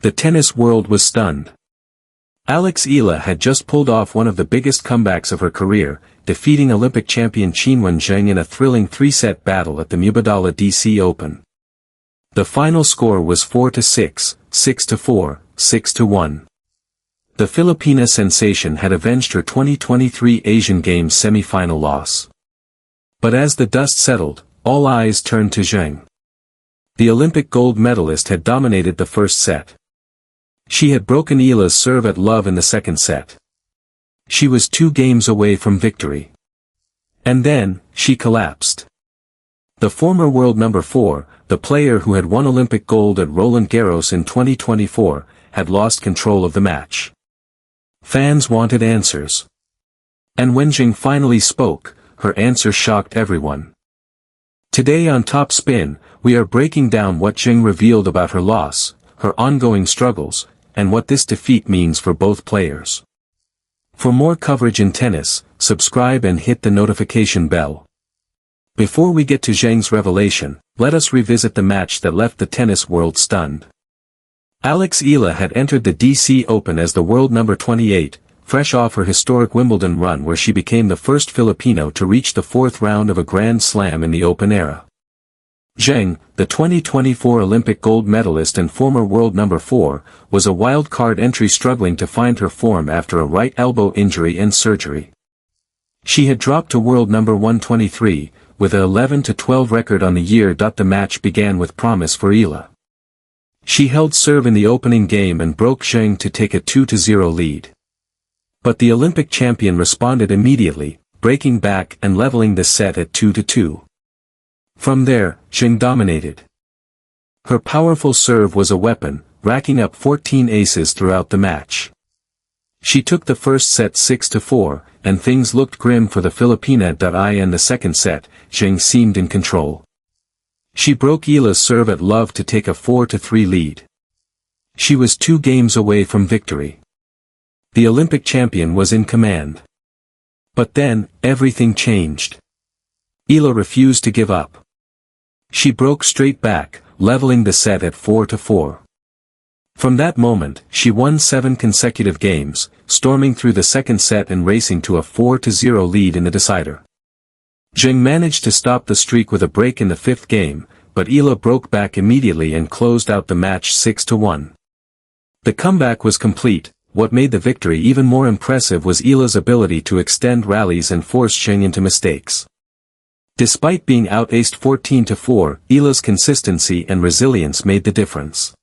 The tennis world was stunned. Eala had just pulled off one of the biggest comebacks of her career, defeating Olympic champion Qinwen Zheng in a thrilling 3-set battle at the Mubadala DC Open. The final score was 4-6, 6-4, 6-1. The Filipina sensation had avenged her 2023 Asian Games semi-final loss. But as the dust settled, all eyes turned to Zheng. The Olympic gold medalist had dominated the first set. She had broken Eala's serve at love in the second set. She was 2 games away from victory. And then, she collapsed. The former world number 4, the player who had won Olympic gold at Roland Garros in 2024, had lost control of the match. Fans wanted answers. And when Zheng finally spoke, her answer shocked everyone. Today on Top Spin, we are breaking down what Zheng revealed about her loss, her ongoing struggles, and what this defeat means for both players. For more coverage in tennis, subscribe and hit the notification bell. Before we get to Zheng's revelation, let us revisit the match that left the tennis world stunned. Eala had entered the DC Open as the world number 28, fresh off her historic Wimbledon run where she became the first Filipino to reach the 4th round of a Grand Slam in the Open era. Zheng, the 2024 Olympic gold medalist and former world number 4, was a wild-card entry struggling to find her form after a right elbow injury and surgery. She had dropped to world number 123, with a 11-12 record on the year. The match began with promise for Eala. She held serve in the opening game and broke Zheng to take a 2-0 lead. But the Olympic champion responded immediately, breaking back and leveling the set at 2-2. From there, Zheng dominated. Her powerful serve was a weapon, racking up 14 aces throughout the match. She took the first set 6-4, and things looked grim for the Filipina. In the second set, Zheng seemed in control. She broke Eala's serve at love to take a 4-3 lead. She was 2 games away from victory. The Olympic champion was in command. But then, everything changed. Eala refused to give up. She broke straight back, leveling the set at 4-4. From that moment, she won 7 consecutive games, storming through the second set and racing to a 4-0 lead in the decider. Zheng managed to stop the streak with a break in the 5th game, but Eala broke back immediately and closed out the match 6-1. The comeback was complete. What made the victory even more impressive was Eala's ability to extend rallies and force Zheng into mistakes. Despite being out-aced 14-4, Eala's consistency and resilience made the difference.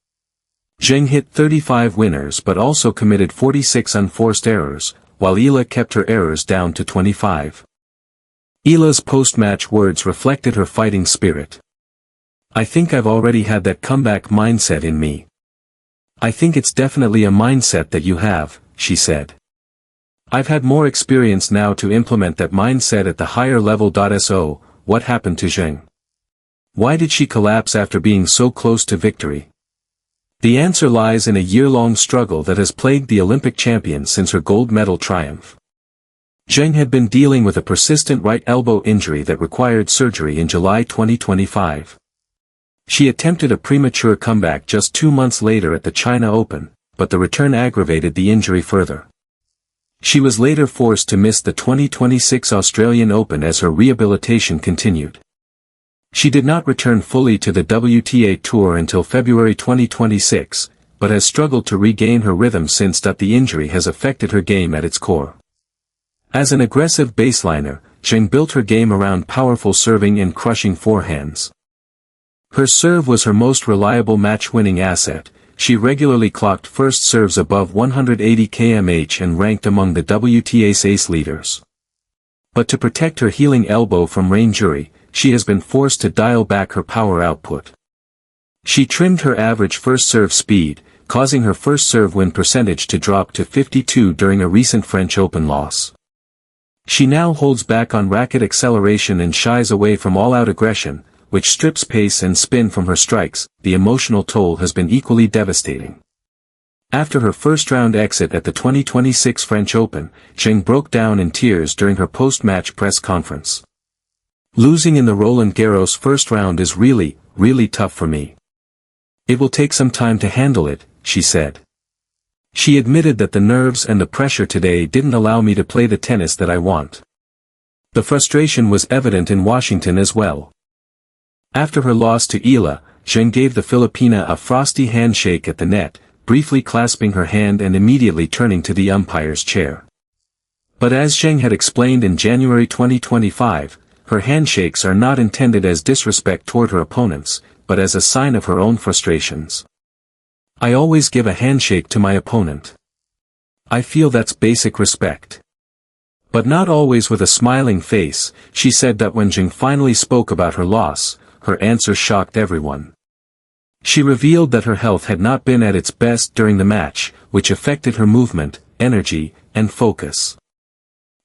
Zheng hit 35 winners but also committed 46 unforced errors, while Eala kept her errors down to 25. Eala's post-match words reflected her fighting spirit. "I think I've already had that comeback mindset in me." "I think it's definitely a mindset that you have," she said. "I've had more experience now to implement that mindset at the higher level." So, what happened to Zheng? Why did she collapse after being so close to victory? The answer lies in a year-long struggle that has plagued the Olympic champion since her gold medal triumph. Zheng had been dealing with a persistent right elbow injury that required surgery in July 2025. She attempted a premature comeback just 2 months later at the China Open, but the return aggravated the injury further. She was later forced to miss the 2026 Australian Open as her rehabilitation continued. She did not return fully to the WTA Tour until February 2026, but has struggled to regain her rhythm since. The injury has affected her game at its core. As an aggressive baseliner, Zheng built her game around powerful serving and crushing forehands. Her serve was her most reliable match-winning asset. She regularly clocked first serves above 180 km/h and ranked among the WTA's ace leaders. But to protect her healing elbow from re-injury, she has been forced to dial back her power output. She trimmed her average first serve speed, causing her first serve win percentage to drop to 52 during a recent French Open loss. She now holds back on racket acceleration and shies away from all-out aggression, which strips pace and spin from her strikes. The emotional toll has been equally devastating. After her first-round exit at the 2026 French Open, Zheng broke down in tears during her post-match press conference. "Losing in the Roland Garros first round is really, really tough for me. It will take some time to handle it," she said. She admitted that the nerves and the pressure today didn't allow me to play the tennis that I want. The frustration was evident in Washington as well. After her loss to Eala, Zheng gave the Filipina a frosty handshake at the net, briefly clasping her hand and immediately turning to the umpire's chair. But as Zheng had explained in January 2025, her handshakes are not intended as disrespect toward her opponents, but as a sign of her own frustrations. I always give a handshake to my opponent. I feel that's basic respect. But not always with a smiling face, she said that when Zheng finally spoke about her loss, her answer shocked everyone. She revealed that her health had not been at its best during the match, which affected her movement, energy, and focus.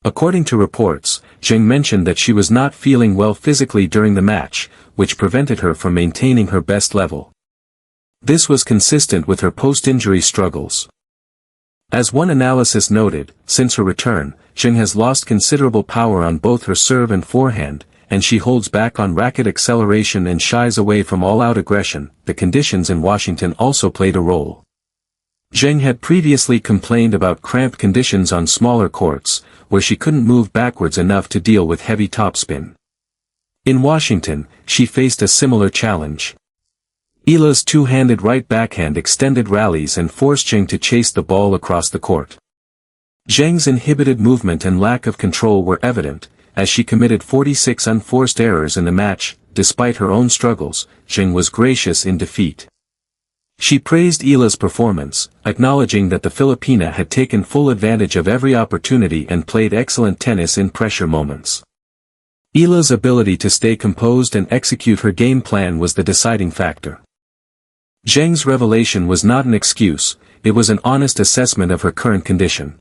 According to reports, Zheng mentioned that she was not feeling well physically during the match, which prevented her from maintaining her best level. This was consistent with her post-injury struggles. As one analysis noted, since her return, Zheng has lost considerable power on both her serve and forehand, and she holds back on racket acceleration and shies away from all-out aggression. The conditions in Washington also played a role. Zheng had previously complained about cramped conditions on smaller courts, where she couldn't move backwards enough to deal with heavy topspin. In Washington, she faced a similar challenge. Eala's two-handed right backhand extended rallies and forced Zheng to chase the ball across the court. Zheng's inhibited movement and lack of control were evident, as she committed 46 unforced errors in the match. Despite her own struggles, Zheng was gracious in defeat. She praised Eala's performance, acknowledging that the Filipina had taken full advantage of every opportunity and played excellent tennis in pressure moments. Eala's ability to stay composed and execute her game plan was the deciding factor. Zheng's revelation was not an excuse, it was an honest assessment of her current condition.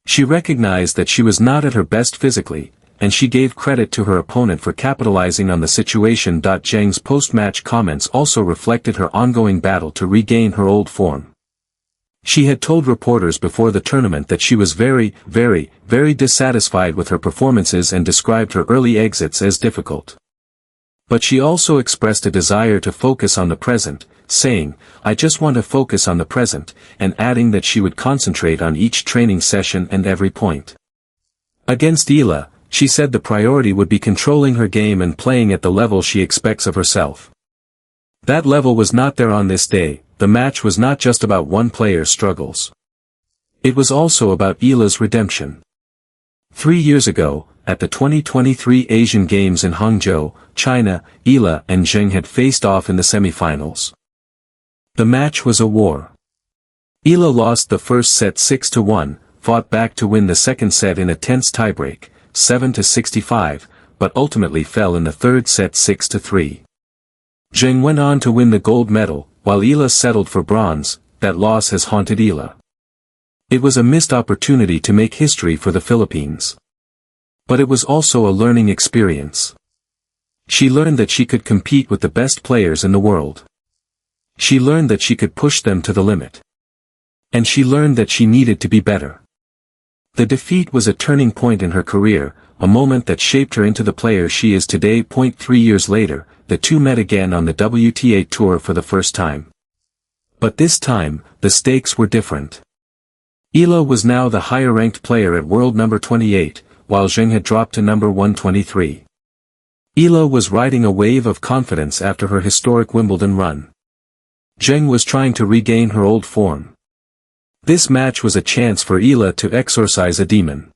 She recognized that she was not at her best physically, and she gave credit to her opponent for capitalizing on the situation. Zheng's post-match comments also reflected her ongoing battle to regain her old form. She had told reporters before the tournament that she was very dissatisfied with her performances and described her early exits as difficult. But she also expressed a desire to focus on the present, saying, "I just want to focus on the present," and adding that she would concentrate on each training session and every point. Against Eala, she said the priority would be controlling her game and playing at the level she expects of herself. That level was not there on this day. The match was not just about one player's struggles. It was also about Eala's redemption. 3 years ago, at the 2023 Asian Games in Hangzhou, China, Eala and Zheng had faced off in the semifinals. The match was a war. Eala lost the first set 6-1, fought back to win the second set in a tense tiebreak, 7-65, but ultimately fell in the third set 6-3. Zheng went on to win the gold medal, while Eala settled for bronze. That loss has haunted Eala. It was a missed opportunity to make history for the Philippines. But it was also a learning experience. She learned that she could compete with the best players in the world. She learned that she could push them to the limit. And she learned that she needed to be better. The defeat was a turning point in her career, a moment that shaped her into the player she is today. 3 years later, the two met again on the WTA Tour for the first time. But this time, the stakes were different. Eala was now the higher-ranked player at world number 28, while Zheng had dropped to number 123. Eala was riding a wave of confidence after her historic Wimbledon run. Zheng was trying to regain her old form. This match was a chance for Eala to exorcise a demon.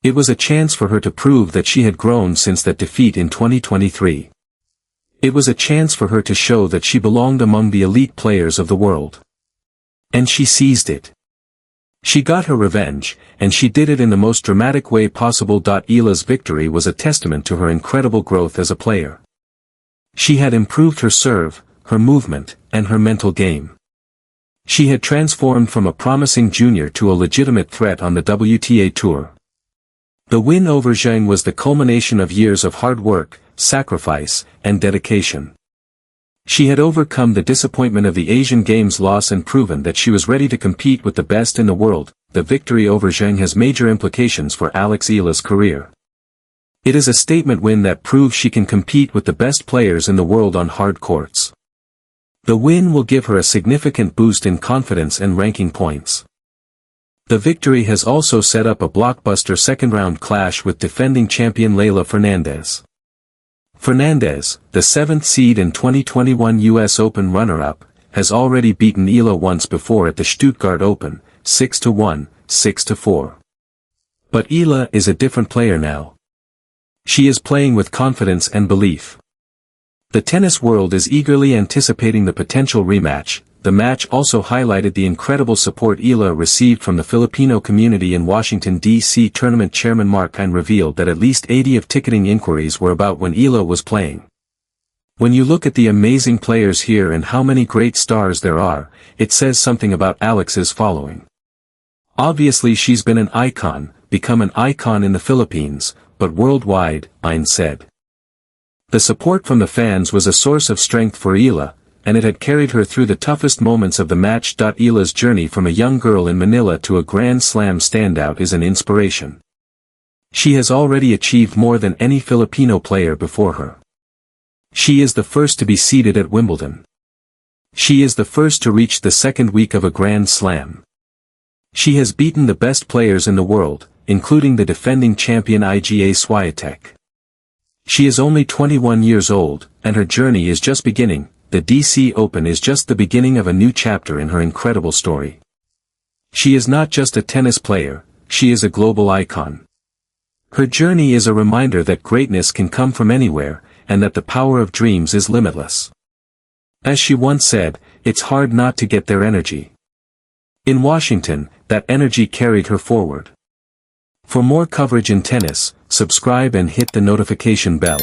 It was a chance for her to prove that she had grown since that defeat in 2023. It was a chance for her to show that she belonged among the elite players of the world. And she seized it. She got her revenge, and she did it in the most dramatic way possible. Eala's victory was a testament to her incredible growth as a player. She had improved her serve, her movement, and her mental game. She had transformed from a promising junior to a legitimate threat on the WTA Tour. The win over Zheng was the culmination of years of hard work, sacrifice, and dedication. She had overcome the disappointment of the Asian Games loss and proven that she was ready to compete with the best in the world. The victory over Zheng has major implications for Alex Eala's career. It is a statement win that proves she can compete with the best players in the world on hard courts. The win will give her a significant boost in confidence and ranking points. The victory has also set up a blockbuster second-round clash with defending champion Leylah Fernandez. Fernandez, the 7th seed and 2021 US Open runner-up, has already beaten Eala once before at the Stuttgart Open, 6-1, 6-4. But Eala is a different player now. She is playing with confidence and belief. The tennis world is eagerly anticipating the potential rematch. The match also highlighted the incredible support Eala received from the Filipino community in Washington, D.C. Tournament chairman Mark Qinwen revealed that at least 80 of ticketing inquiries were about when Eala was playing. When you look at the amazing players here and how many great stars there are, it says something about Alex's following. Obviously she's been an icon, become an icon in the Philippines, but worldwide, Qinwen said. The support from the fans was a source of strength for Eala, and it had carried her through the toughest moments of the match. Eala's journey from a young girl in Manila to a Grand Slam standout is an inspiration. She has already achieved more than any Filipino player before her. She is the first to be seeded at Wimbledon. She is the first to reach the second week of a Grand Slam. She has beaten the best players in the world, including the defending champion Iga Swiatek. She is only 21 years old, and her journey is just beginning. The DC Open is just the beginning of a new chapter in her incredible story. She is not just a tennis player, she is a global icon. Her journey is a reminder that greatness can come from anywhere, and that the power of dreams is limitless. As she once said, it's hard not to get their energy. In Washington, that energy carried her forward. For more coverage in tennis, subscribe and hit the notification bell.